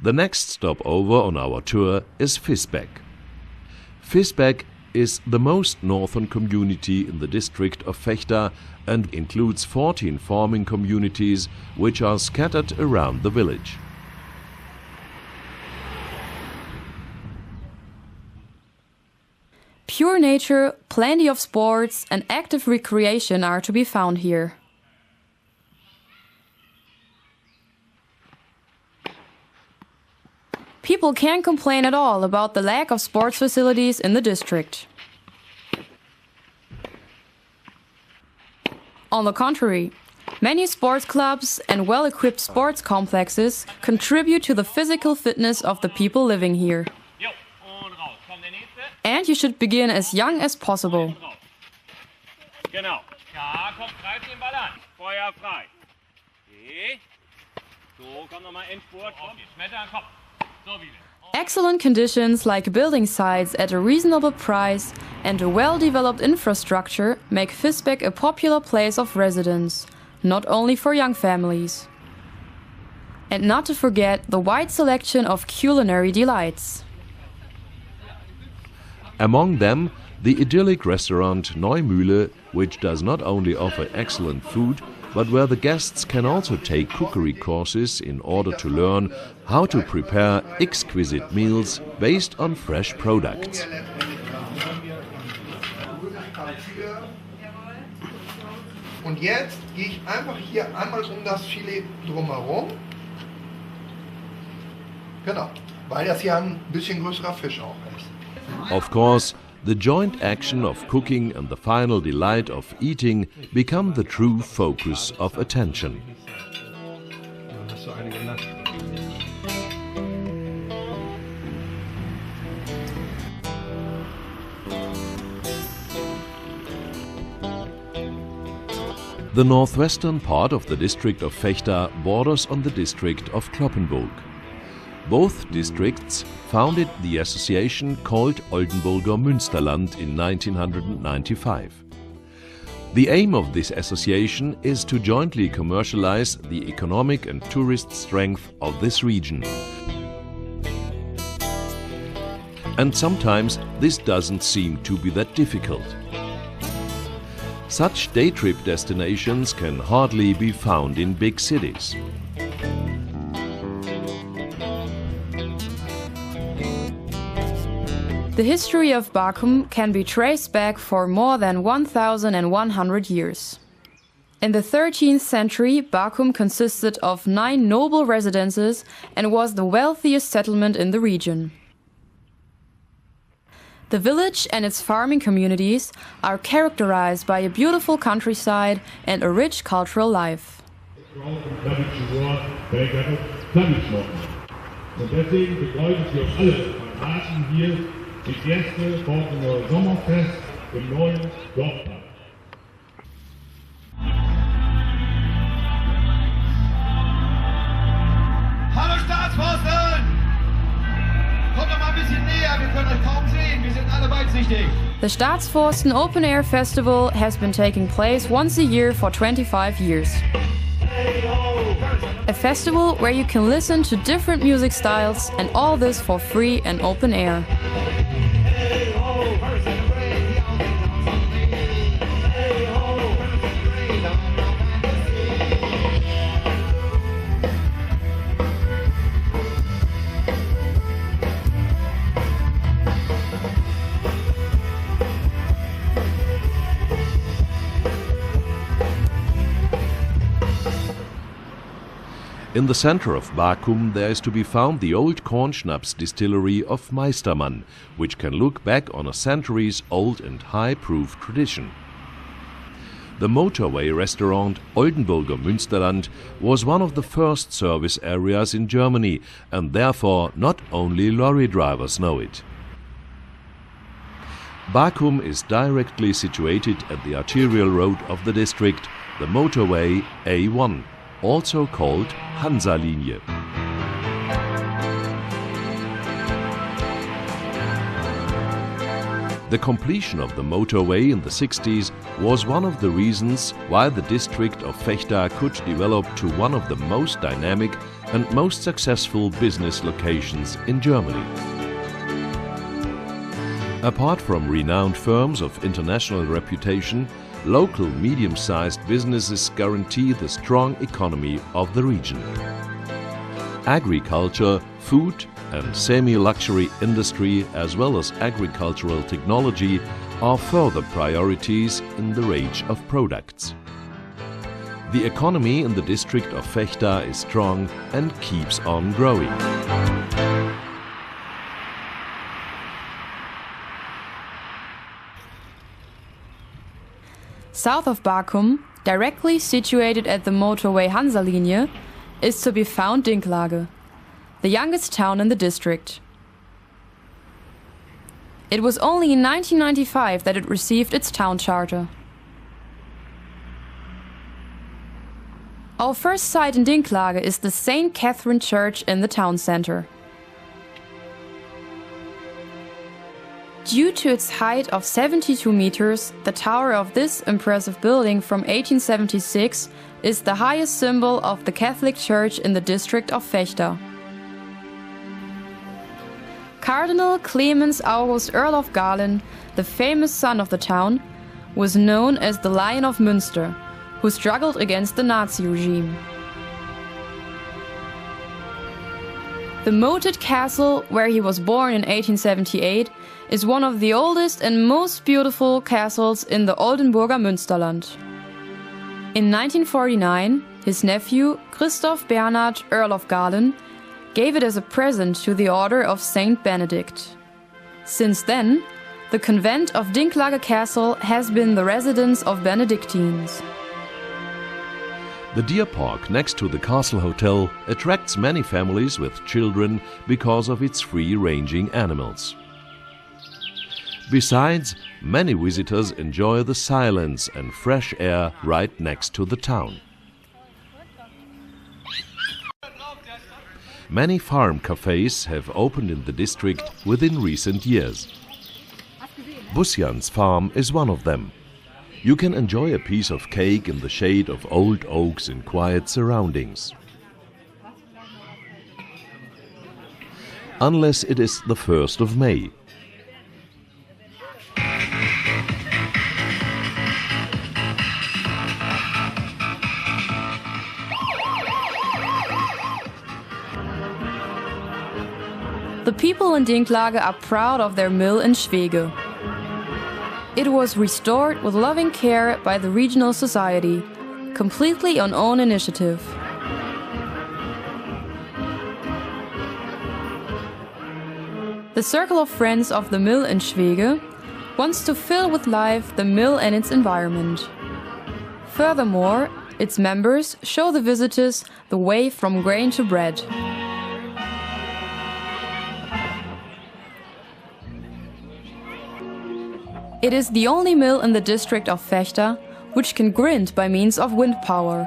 The next stopover on our tour is Visbäck. Visbäck is the most northern community in the district of Vechta and includes 14 farming communities which are scattered around the village. Pure nature, plenty of sports and active recreation are to be found here. People can't complain at all about the lack of sports facilities in the district. On the contrary, many sports clubs and well-equipped sports complexes contribute to the physical fitness of the people living here. And you should begin as young as possible. Genau. Ja, komm, greif den Ball an. Feuer frei. Okay. So, komm nochmal Endspurt. Okay, schmettern, komm. So wieder. Excellent conditions like building sites at a reasonable price and a well-developed infrastructure make Visbäck a popular place of residence, not only for young families. And not to forget the wide selection of culinary delights. Among them, the idyllic restaurant Neumühle, which does not only offer excellent food, but where the guests can also take cookery courses in order to learn how to prepare exquisite meals based on fresh products. Und jetzt gehe ich einfach hier einmal das Filet drumherum. Genau, weil das ja ein bisschen größerer Fisch auch ist. Of course, the joint action of cooking and the final delight of eating become the true focus of attention. The northwestern part of the district of Vechta borders on the district of Cloppenburg. Both districts founded the association called Oldenburger Münsterland in 1995. The aim of this association is to jointly commercialize the economic and tourist strength of this region. And sometimes this doesn't seem to be that difficult. Such day trip destinations can hardly be found in big cities. The history of Bakum can be traced back for more than 1,100 years. In the 13th century, Bakum consisted of 9 noble residences and was the wealthiest settlement in the region. The village and its farming communities are characterized by a beautiful countryside and a rich cultural life. Die Gäste vor dem Sommerfest im neuen Dorfpark. Hallo Staatsforsten! Kommt doch mal ein bisschen näher, wir können euch kaum sehen, wir sind alle weitsichtig. The Staatsforsten Open Air Festival has been taking place once a year for 25 years. A festival where you can listen to different music styles and all this for free and open air. In the center of Bakum there is to be found the old corn schnapps distillery of Meistermann, which can look back on a centuries-old and high-proof tradition. The motorway restaurant Oldenburger Münsterland was one of the first service areas in Germany, and therefore not only lorry drivers know it. Bakum is directly situated at the arterial road of the district, the motorway A1, also called Hansa-Linie. The completion of the motorway in the 60s was one of the reasons why the district of Vechta could develop to one of the most dynamic and most successful business locations in Germany. Apart from renowned firms of international reputation, local medium-sized businesses guarantee the strong economy of the region. Agriculture, food and semi-luxury industry as well as agricultural technology are further priorities in the range of products. The economy in the district of Vechta is strong and keeps on growing. South of Bakum, directly situated at the motorway Hansa-Linie, is to be found Dinklage, the youngest town in the district. It was only in 1995 that it received its town charter. Our first site in Dinklage is the St. Catherine Church in the town center. Due to its height of 72 meters, the tower of this impressive building from 1876 is the highest symbol of the Catholic Church in the district of Vechta. Cardinal Clemens August Earl of Galen, the famous son of the town, was known as the Lion of Münster, who struggled against the Nazi regime. The moated castle, where he was born in 1878, is one of the oldest and most beautiful castles in the Oldenburger Münsterland. In 1949, his nephew, Christoph Bernhard, Earl of Galen, gave it as a present to the Order of Saint Benedict. Since then, the convent of Dinklage Castle has been the residence of Benedictines. The deer park next to the Castle Hotel attracts many families with children because of its free-ranging animals. Besides, many visitors enjoy the silence and fresh air right next to the town. Many farm cafes have opened in the district within recent years. Busjan's farm is one of them. You can enjoy a piece of cake in the shade of old oaks in quiet surroundings. Unless it is the 1st of May. The people in Dinklage are proud of their mill in Schwege. It was restored with loving care by the regional society, completely on own initiative. The circle of friends of the mill in Schwege wants to fill with life the mill and its environment. Furthermore, its members show the visitors the way from grain to bread. It is the only mill in the district of Vechta which can grind by means of wind power.